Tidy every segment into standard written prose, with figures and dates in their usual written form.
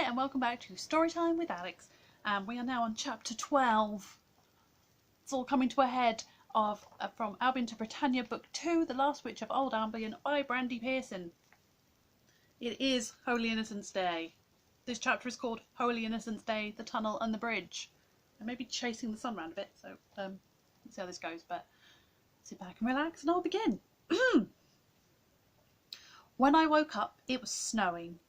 and welcome back to Storytime with Alex. We are now on chapter 12. It's all coming to a head of From Allbyon to Britannia, Book 2, The Last Witch of Old Allbyon by Brandy Pearson. It is Holy Innocents' Day. This chapter is called Holy Innocents' Day, The Tunnel and the Bridge. I may be chasing the sun around a bit, so let's see how this goes, but sit back and relax and I'll begin. When I woke up, it was snowing.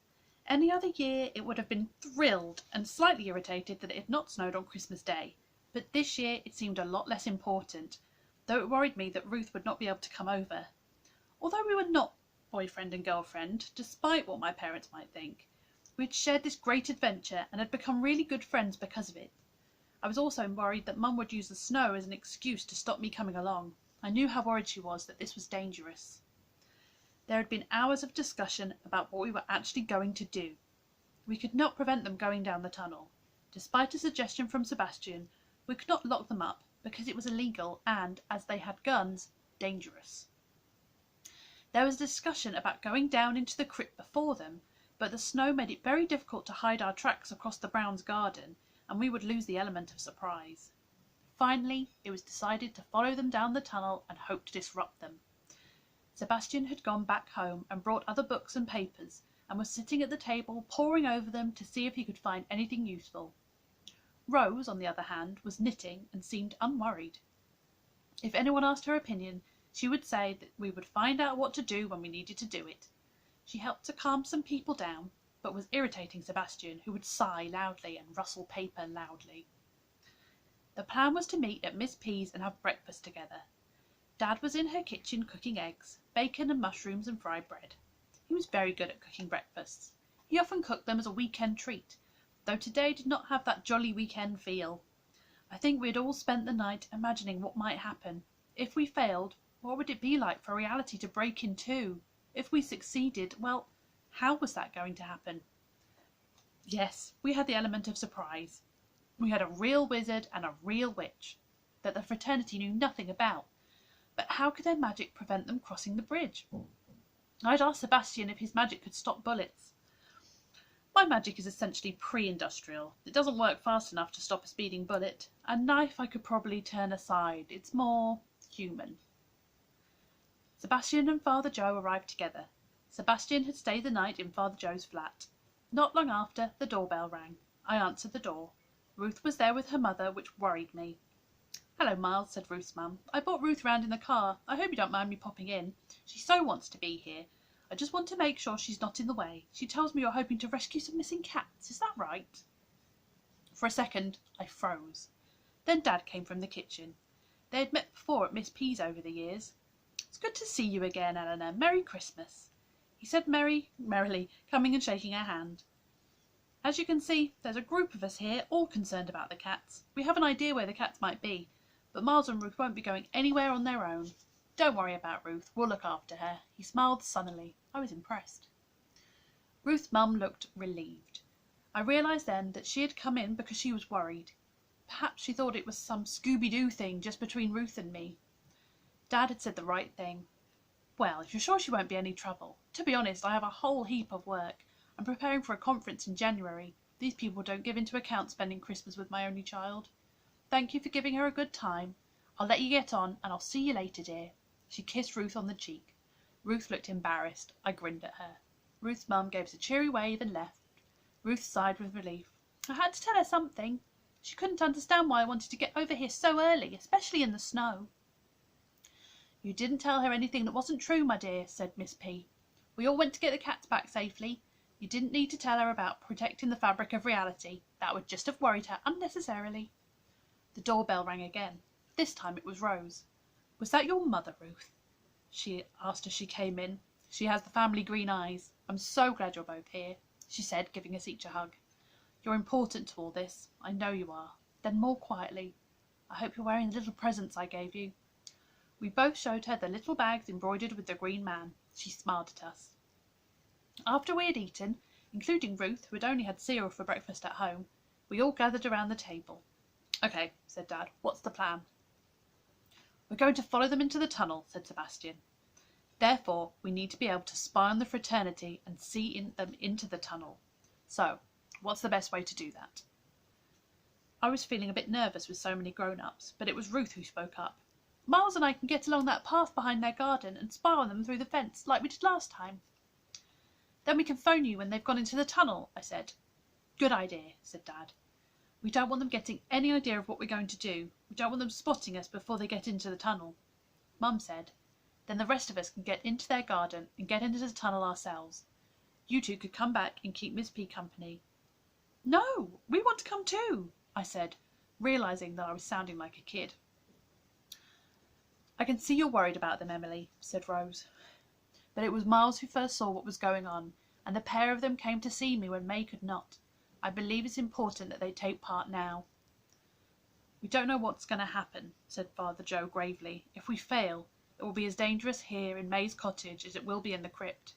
Any other year it would have been thrilled and slightly irritated that it had not snowed on Christmas Day, but this year it seemed a lot less important, though it worried me that Ruth would not be able to come over. Although we were not boyfriend and girlfriend, despite what my parents might think, we had shared this great adventure and had become really good friends because of it. I was also worried that Mum would use the snow as an excuse to stop me coming along. I knew how worried she was that this was dangerous. There had been hours of discussion about what we were actually going to do. We could not prevent them going down the tunnel. Despite a suggestion from Sebastian, we could not lock them up because it was illegal and, as they had guns, dangerous. There was discussion about going down into the crypt before them, but the snow made it very difficult to hide our tracks across the Browns' garden, and we would lose the element of surprise. Finally, it was decided to follow them down the tunnel and hope to disrupt them. Sebastian had gone back home and brought other books and papers, and was sitting at the table poring over them to see if he could find anything useful. Rose, on the other hand, was knitting and seemed unworried. If anyone asked her opinion, she would say that we would find out what to do when we needed to do it. She helped to calm some people down, but was irritating Sebastian, who would sigh loudly and rustle paper loudly. The plan was to meet at Miss P's and have breakfast together. Dad was in her kitchen cooking eggs, bacon and mushrooms and fried bread. He was very good at cooking breakfasts. He often cooked them as a weekend treat, though today did not have that jolly weekend feel. I think we had all spent the night imagining what might happen. If we failed, what would it be like for reality to break in two? If we succeeded, well, how was that going to happen? Yes, we had the element of surprise. We had a real wizard and a real witch that the fraternity knew nothing about. But how could their magic prevent them crossing the bridge? I'd asked Sebastian if his magic could stop bullets. My magic is essentially pre-industrial. It doesn't work fast enough to stop a speeding bullet. A knife I could probably turn aside. It's more human. Sebastian and Father Joe arrived together. Sebastian had stayed the night in Father Joe's flat. Not long after, the doorbell rang. I answered the door. Ruth was there with her mother, which worried me. "Hello, Miles," said Ruth's mum. "I brought Ruth round in the car. I hope you don't mind me popping in. She so wants to be here. I just want to make sure she's not in the way. She tells me you're hoping to rescue some missing cats. Is that right?" For a second, I froze. Then Dad came from the kitchen. They had met before at Miss P's over the years. "It's good to see you again, Eleanor. Merry Christmas," he said merrily, coming and shaking her hand. "As you can see, there's a group of us here, all concerned about the cats. We have an idea where the cats might be, but Miles and Ruth won't be going anywhere on their own. Don't worry about Ruth, we'll look after her." He smiled sunnily. I was impressed. Ruth's mum looked relieved. I realised then that she had come in because she was worried. Perhaps she thought it was some Scooby-Doo thing just between Ruth and me. Dad had said the right thing. "Well, if you're sure she won't be any trouble. To be honest, I have a whole heap of work. I'm preparing for a conference in January. These people don't give into account spending Christmas with my only child. Thank you for giving her a good time. I'll let you get on, and I'll see you later, dear." She kissed Ruth on the cheek. Ruth looked embarrassed. I grinned at her. Ruth's mum gave us a cheery wave and left. Ruth sighed with relief. I had to tell her something. She couldn't understand why I wanted to get over here so early, especially in the snow. "You didn't tell her anything that wasn't true, my dear," said Miss P. "We all went to get the cats back safely. You didn't need to tell her about protecting the fabric of reality. That would just have worried her unnecessarily." The doorbell rang again. This time it was Rose. "Was that your mother, Ruth?" she asked as she came in. "She has the family green eyes. I'm so glad you're both here," she said, giving us each a hug. "You're important to all this. I know you are." Then more quietly, "I hope you're wearing the little presents I gave you." We both showed her the little bags embroidered with the green man. She smiled at us. After we had eaten, including Ruth, who had only had cereal for breakfast at home, we all gathered around the table. "Okay," said Dad, "what's the plan?" "We're going to follow them into the tunnel," said Sebastian. "Therefore, we need to be able to spy on the fraternity and see them into the tunnel. So, What's the best way to do that? I was feeling a bit nervous with so many grown-ups, but it was Ruth who spoke up. Miles and I can get along that path behind their garden and spy on them through the fence, like we did last time. Then we can phone you when they've gone into the tunnel, I said. Good idea, said Dad. We don't want them getting any idea of what we're going to do. We don't want them spotting us before they get into the tunnel. Mum said, then the rest of us can get into their garden and get into the tunnel ourselves. You two could come back and keep Miss P company. No, we want to come too, I said, realising that I was sounding like a kid. I can see you're worried about them, Emily, said Rose. But it was Miles who first saw what was going on, and the pair of them came to see me when May could not. I believe it's important that they take part now. We don't know what's going to happen, said Father Joe gravely. If we fail, it will be as dangerous here in May's cottage as it will be in the crypt.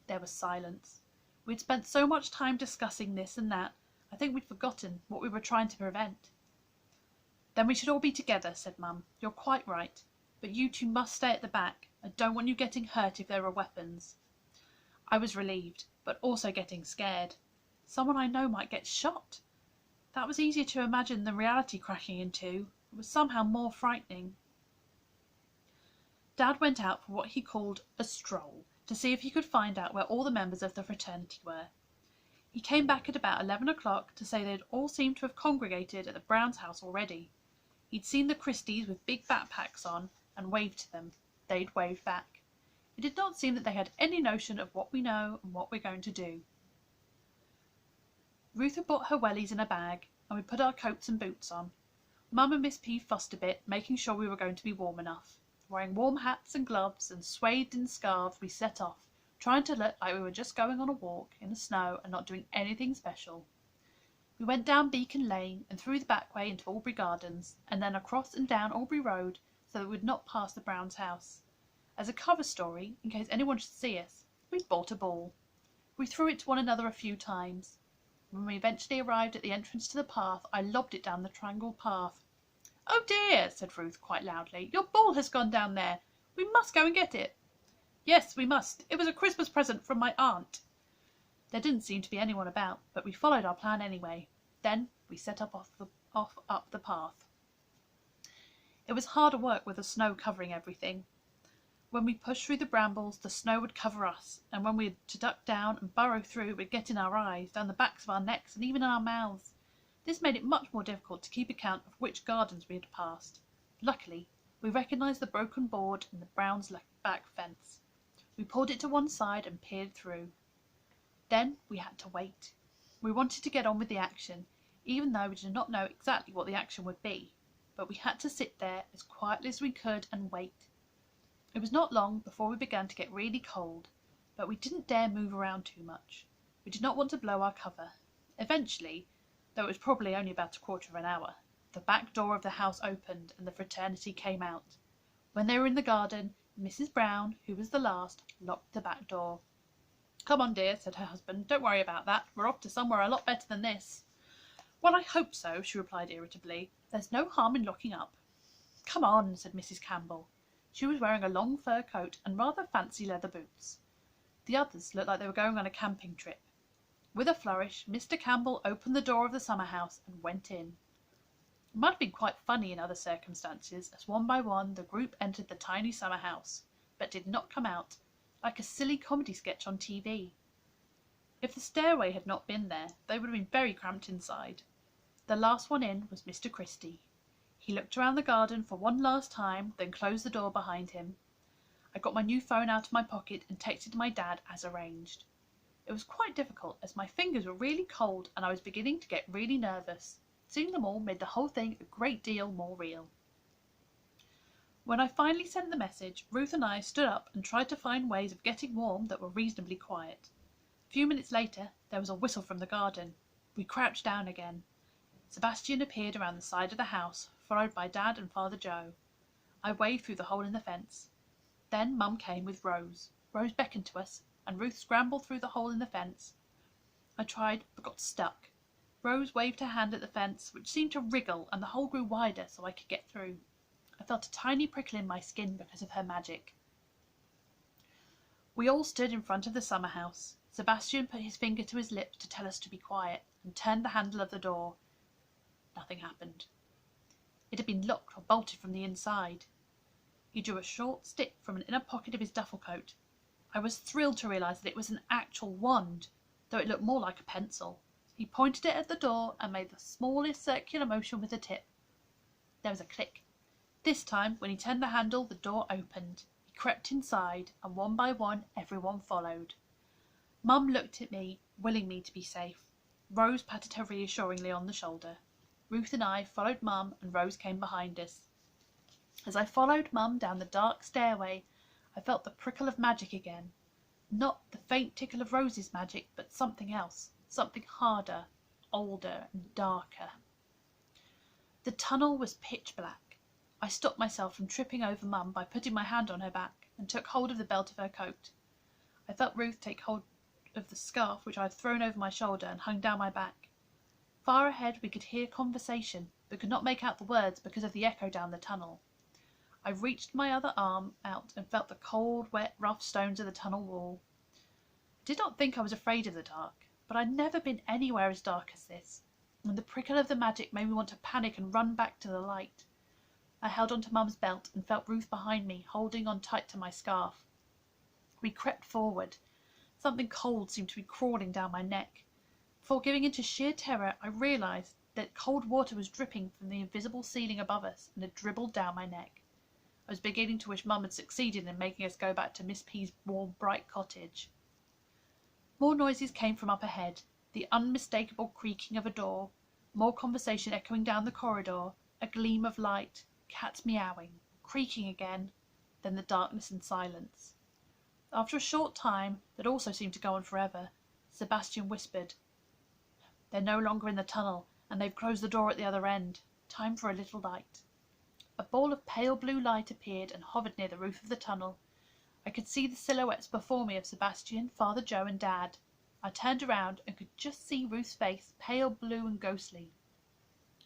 There was silence. We'd spent so much time discussing this and that, I think we'd forgotten what we were trying to prevent. Then we should all be together, said Mum. You're quite right. But you two must stay at the back. I don't want you getting hurt if there are weapons. I was relieved, but also getting scared. Someone I know might get shot. That was easier to imagine than reality cracking in two. It was somehow more frightening. Dad went out for what he called a stroll, to see if he could find out where all the members of the fraternity were. He came back at about 11 o'clock to say they'd all seemed to have congregated at the Browns' house already. He'd seen the Christies with big backpacks on and waved to them. They'd waved back. It did not seem that they had any notion of what we know and what we're going to do. Ruth had bought her wellies in a bag, and we put our coats and boots on. Mum and Miss P fussed a bit, making sure we were going to be warm enough. Wearing warm hats and gloves and swathed in scarves, we set off, trying to look like we were just going on a walk in the snow and not doing anything special. We went down Beacon Lane and through the back way into Albury Gardens, and then across and down Albury Road so that we would not pass the Browns' house. As a cover story, in case anyone should see us, we'd bought a ball. We threw it to one another a few times. When we eventually arrived at the entrance to the path, I lobbed it down the triangle path. "Oh dear," said Ruth quite loudly, "your ball has gone down there. We must go and get it." "Yes, we must. It was a Christmas present from my aunt." There didn't seem to be anyone about, but we followed our plan anyway. Then we set up up the path. It was harder work with the snow covering everything. When we pushed through the brambles, the snow would cover us, and when we had to duck down and burrow through, it would get in our eyes, down the backs of our necks, and even in our mouths. This made it much more difficult to keep account of which gardens we had passed. Luckily, we recognised the broken board in the Browns' back fence. We pulled it to one side and peered through. Then we had to wait. We wanted to get on with the action, even though we did not know exactly what the action would be, but we had to sit there as quietly as we could and wait. It was not long before we began to get really cold, but we didn't dare move around too much. We did not want to blow our cover. Eventually, though it was probably only about a quarter of an hour, the back door of the house opened and the fraternity came out. When they were in the garden, Mrs. Brown, who was the last, locked the back door. "Come on, dear," said her husband. "Don't worry about that. We're off to somewhere a lot better than this." "Well, I hope so," she replied irritably. "There's no harm in locking up." "Come on," said Mrs. Campbell. She was wearing a long fur coat and rather fancy leather boots. The others looked like they were going on a camping trip. With a flourish, Mr. Campbell opened the door of the summer house and went in. It might have been quite funny in other circumstances, as one by one the group entered the tiny summer house, but did not come out, like a silly comedy sketch on TV. If the stairway had not been there, they would have been very cramped inside. The last one in was Mr. Christie. He looked around the garden for one last time, then closed the door behind him. I got my new phone out of my pocket and texted my dad as arranged. It was quite difficult, as my fingers were really cold and I was beginning to get really nervous. Seeing them all made the whole thing a great deal more real. When I finally sent the message, Ruth and I stood up and tried to find ways of getting warm that were reasonably quiet. A few minutes later, there was a whistle from the garden. We crouched down again. Sebastian appeared around the side of the house, followed by Dad and Father Joe. I waved through the hole in the fence. Then Mum came with Rose. Rose beckoned to us, and Ruth scrambled through the hole in the fence. I tried, but got stuck. Rose waved her hand at the fence, which seemed to wriggle, and the hole grew wider so I could get through. I felt a tiny prickle in my skin because of her magic. We all stood in front of the summer house. Sebastian put his finger to his lips to tell us to be quiet, and turned the handle of the door. Nothing happened. It had been locked or bolted from the inside. He drew a short stick from an inner pocket of his duffel coat. I was thrilled to realise that it was an actual wand, though it looked more like a pencil. He pointed it at the door and made the smallest circular motion with the tip. There was a click. This time, when he turned the handle, the door opened. He crept inside, and one by one everyone followed. Mum looked at me, willing me to be safe. Rose patted her reassuringly on the shoulder. Ruth and I followed Mum, and Rose came behind us. As I followed Mum down the dark stairway, I felt the prickle of magic again. Not the faint tickle of Rose's magic, but something else, something harder, older and darker. The tunnel was pitch black. I stopped myself from tripping over Mum by putting my hand on her back and took hold of the belt of her coat. I felt Ruth take hold of the scarf which I had thrown over my shoulder and hung down my back. Far ahead we could hear conversation, but could not make out the words because of the echo down the tunnel. I reached my other arm out and felt the cold, wet, rough stones of the tunnel wall. I did not think I was afraid of the dark, but I'd never been anywhere as dark as this, and the prickle of the magic made me want to panic and run back to the light. I held onto Mum's belt and felt Ruth behind me, holding on tight to my scarf. We crept forward. Something cold seemed to be crawling down my neck. Before giving into sheer terror, I realised that cold water was dripping from the invisible ceiling above us and had dribbled down my neck. I was beginning to wish Mum had succeeded in making us go back to Miss P's warm, bright cottage. More noises came from up ahead, the unmistakable creaking of a door, more conversation echoing down the corridor, a gleam of light, cats meowing, creaking again, then the darkness and silence. After a short time, that also seemed to go on forever, Sebastian whispered, "They're no longer in the tunnel, and they've closed the door at the other end. Time for a little light." A ball of pale blue light appeared and hovered near the roof of the tunnel. I could see the silhouettes before me of Sebastian, Father Joe and Dad. I turned around and could just see Ruth's face, pale blue and ghostly.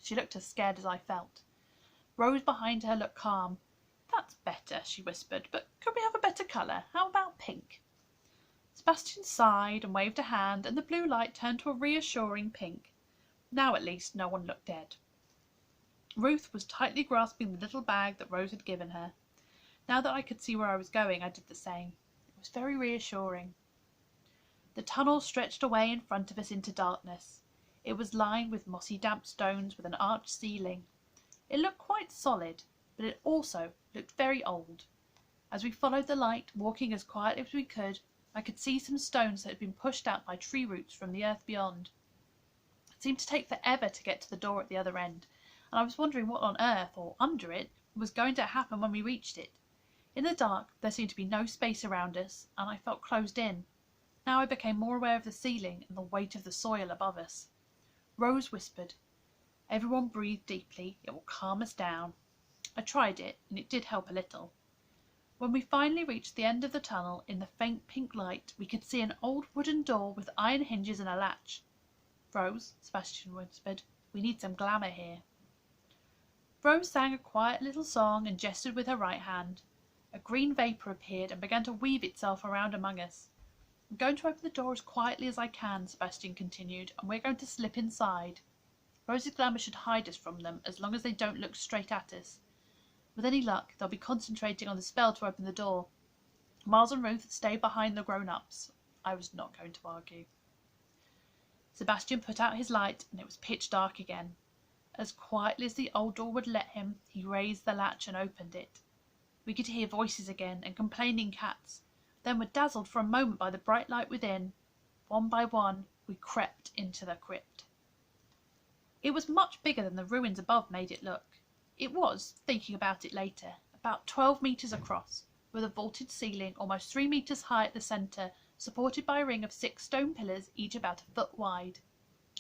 She looked as scared as I felt. Rose behind her looked calm. "That's better," she whispered, "but could we have a better colour? How about pink?" Sebastian sighed and waved a hand, and the blue light turned to a reassuring pink. Now at least no one looked dead. Ruth was tightly grasping the little bag that Rose had given her. Now that I could see where I was going, I did the same. It was very reassuring. The tunnel stretched away in front of us into darkness. It was lined with mossy damp stones with an arched ceiling. It looked quite solid, but it also looked very old. As we followed the light, walking as quietly as we could, I could see some stones that had been pushed out by tree roots from the earth beyond. It seemed to take forever to get to the door at the other end, and I was wondering what on earth, or under it, was going to happen when we reached it. In the dark, there seemed to be no space around us, and I felt closed in. Now I became more aware of the ceiling and the weight of the soil above us. Rose whispered, "Everyone breathe deeply, it will calm us down." I tried it, and it did help a little. When we finally reached the end of the tunnel, in the faint pink light, we could see an old wooden door with iron hinges and a latch. "Rose," Sebastian whispered, "we need some glamour here." Rose sang a quiet little song and gestured with her right hand. A green vapour appeared and began to weave itself around among us. "I'm going to open the door as quietly as I can," Sebastian continued, "and we're going to slip inside. Rose's glamour should hide us from them as long as they don't look straight at us. With any luck, they'll be concentrating on the spell to open the door. Miles and Ruth stay behind the grown-ups." I was not going to argue. Sebastian put out his light, and it was pitch dark again. As quietly as the old door would let him, he raised the latch and opened it. We could hear voices again and complaining cats, then were dazzled for a moment by the bright light within. One by one, we crept into the crypt. It was much bigger than the ruins above made it look. It was, thinking about it later, about 12 metres across, with a vaulted ceiling almost 3 metres high at the centre, supported by a ring of 6 stone pillars, each about a foot wide.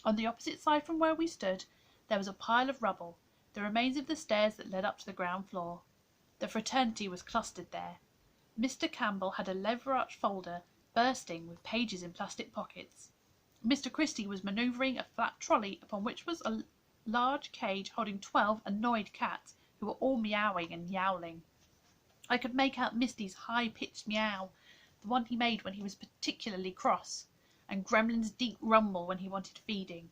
On the opposite side from where we stood, there was a pile of rubble, the remains of the stairs that led up to the ground floor. The fraternity was clustered there. Mr. Campbell had a lever-arched folder bursting with pages in plastic pockets. Mr. Christie was manoeuvring a flat trolley upon which was a large cage holding 12 annoyed cats who were all meowing and yowling. I could make out Misty's high-pitched meow, the one he made when he was particularly cross. and Gremlin's deep rumble when he wanted feeding.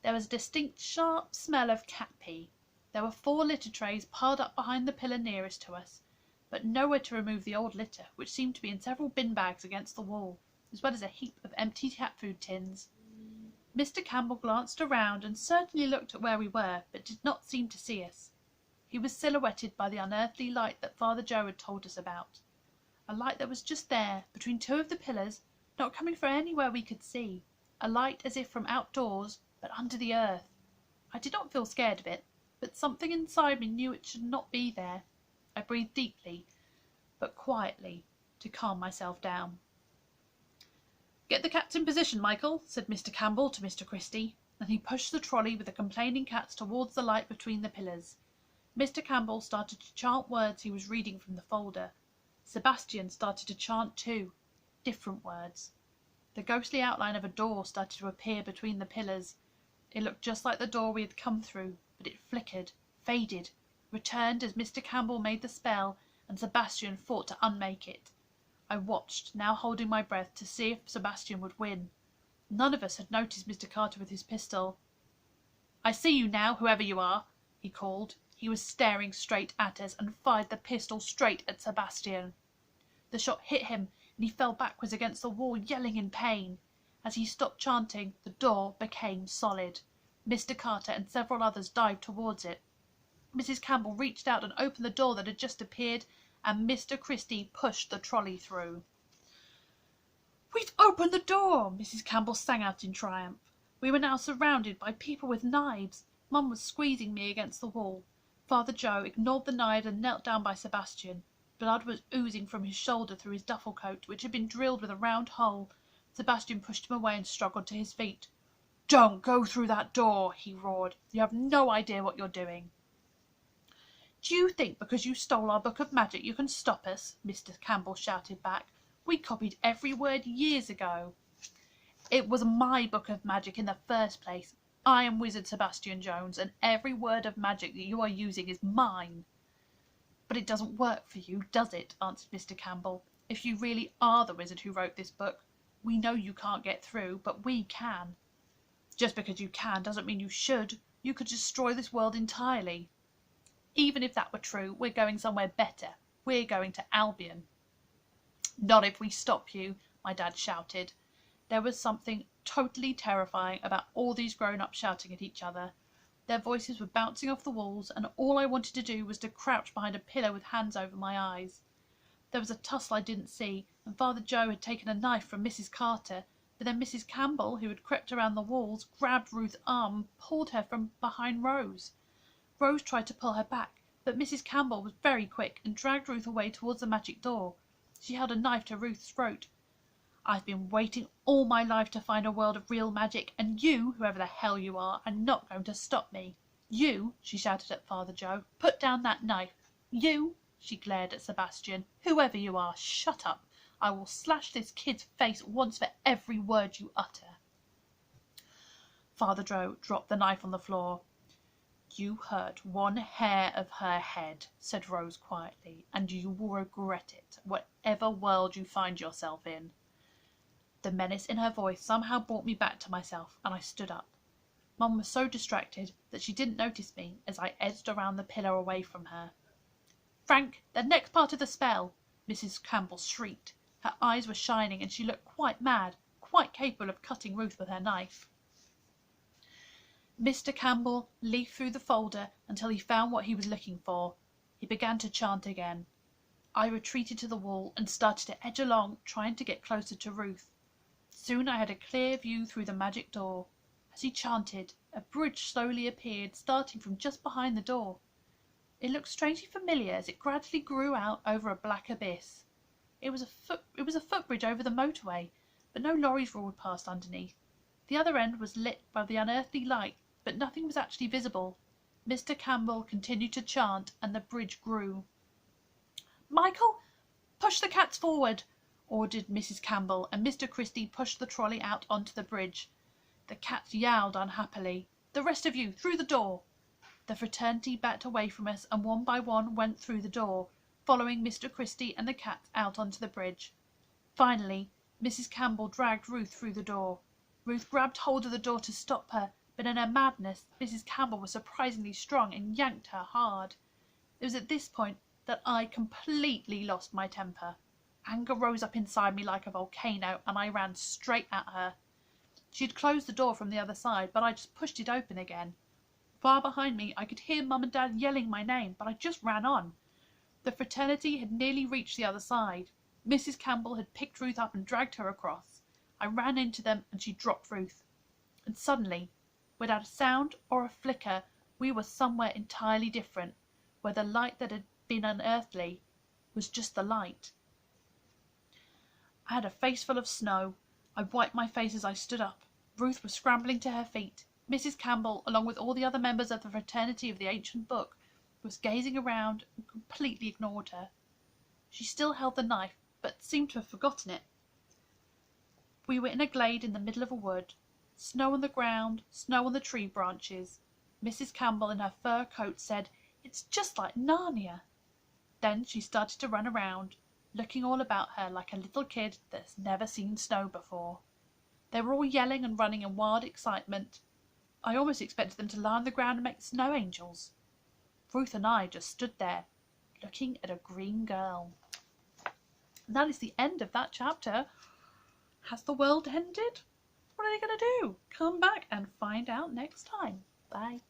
There was a distinct sharp smell of cat pee. There were 4 litter trays piled up behind the pillar nearest to us, but nowhere to remove the old litter, which seemed to be in several bin bags against the wall, as well as a heap of empty cat food tins. Mr. Campbell glanced around and certainly looked at where we were, but did not seem to see us. He was silhouetted by the unearthly light that Father Joe had told us about, a light that was just there, between 2 of the pillars, not coming from anywhere we could see, a light as if from outdoors, but under the earth. I did not feel scared of it, but something inside me knew it should not be there. I breathed deeply, but quietly, to calm myself down. "Get the cats in position, Michael," said Mr. Campbell to Mr. Christie, and he pushed the trolley with the complaining cats towards the light between the pillars. Mr. Campbell started to chant words he was reading from the folder. Sebastian started to chant too, different words. The ghostly outline of a door started to appear between the pillars. It looked just like the door we had come through, but it flickered, faded, returned as Mr. Campbell made the spell, and Sebastian fought to unmake it. I watched, now holding my breath, to see if Sebastian would win. None of us had noticed Mr. Carter with his pistol. "I see you now, whoever you are," he called. He was staring straight at us and fired the pistol straight at Sebastian. The shot hit him and he fell backwards against the wall, yelling in pain. As he stopped chanting, the door became solid. Mr. Carter and several others dived towards it. Mrs. Campbell reached out and opened the door that had just appeared, and Mr. Christie pushed the trolley through. "We've opened the door!" Mrs. Campbell sang out in triumph. We were now surrounded by people with knives. Mum was squeezing me against the wall. Father Joe ignored the knives and knelt down by Sebastian. Blood was oozing from his shoulder through his duffel coat, which had been drilled with a round hole. Sebastian pushed him away and struggled to his feet. "Don't go through that door!" he roared. "You have no idea what you're doing." "Do you think because you stole our book of magic you can stop us?" Mr. Campbell shouted back. "We copied every word years ago." "It was my book of magic in the first place. I am Wizard Sebastian Jones, and every word of magic that you are using is mine." "But it doesn't work for you, does it?" answered Mr. Campbell. "If you really are the wizard who wrote this book, we know you can't get through, but we can." "Just because you can doesn't mean you should. You could destroy this world entirely." "Even if that were true, we're going somewhere better. We're going to Allbyon." "Not if we stop you," my dad shouted. There was something totally terrifying about all these grown-ups shouting at each other. Their voices were bouncing off the walls, and all I wanted to do was to crouch behind a pillar with hands over my eyes. There was a tussle I didn't see, and Father Joe had taken a knife from Mrs. Carter, but then Mrs. Campbell, who had crept around the walls, grabbed Ruth's arm and pulled her from behind Rose. Rose tried to pull her back, but Mrs. Campbell was very quick and dragged Ruth away towards the magic door. She held a knife to Ruth's throat. "I've been waiting all my life to find a world of real magic, and you, whoever the hell you are not going to stop me. You," she shouted at Father Joe, "put down that knife. You," she glared at Sebastian, "whoever you are, shut up. I will slash this kid's face once for every word you utter." Father Joe dropped the knife on the floor. "You hurt one hair of her head," said Rose quietly, "and you will regret it, whatever world you find yourself in." The menace in her voice somehow brought me back to myself, and I stood up. Mum was so distracted that she didn't notice me as I edged around the pillar away from her. "Frank, the next part of the spell!" Mrs. Campbell shrieked. Her eyes were shining, and she looked quite mad, quite capable of cutting Ruth with her knife. Mr. Campbell leafed through the folder until he found what he was looking for. He began to chant again. I retreated to the wall and started to edge along, trying to get closer to Ruth. Soon I had a clear view through the magic door. As he chanted, a bridge slowly appeared, starting from just behind the door. It looked strangely familiar as it gradually grew out over a black abyss. It was a footbridge over the motorway, but no lorries roared past underneath. The other end was lit by the unearthly light, but nothing was actually visible. Mr. Campbell continued to chant, and the bridge grew. "Michael, push the cats forward," ordered Mrs. Campbell, and Mr. Christie pushed the trolley out onto the bridge. The cats yowled unhappily. "The rest of you, through the door!" The fraternity backed away from us, and one by one went through the door, following Mr. Christie and the cats out onto the bridge. Finally, Mrs. Campbell dragged Ruth through the door. Ruth grabbed hold of the door to stop her, but in her madness, Mrs. Campbell was surprisingly strong and yanked her hard. It was at this point that I completely lost my temper. Anger rose up inside me like a volcano, and I ran straight at her. She had closed the door from the other side, but I just pushed it open again. Far behind me, I could hear Mum and Dad yelling my name, but I just ran on. The fraternity had nearly reached the other side. Mrs. Campbell had picked Ruth up and dragged her across. I ran into them, and she dropped Ruth. And suddenly, without a sound or a flicker, we were somewhere entirely different, where the light that had been unearthly was just the light. I had a face full of snow. I wiped my face as I stood up. Ruth was scrambling to her feet. Mrs. Campbell, along with all the other members of the Fraternity of the Ancient Book, was gazing around and completely ignored her. She still held the knife, but seemed to have forgotten it. We were in a glade in the middle of a wood. Snow on the ground, snow on the tree branches. Mrs. Campbell, in her fur coat, said, "It's just like Narnia." Then she started to run around, looking all about her like a little kid that's never seen snow before. They were all yelling and running in wild excitement. I almost expected them to lie on the ground and make snow angels. Ruth and I just stood there, looking at a green girl. And that is the end of that chapter. Has the world ended? What are they going to do? Come back and find out next time. Bye.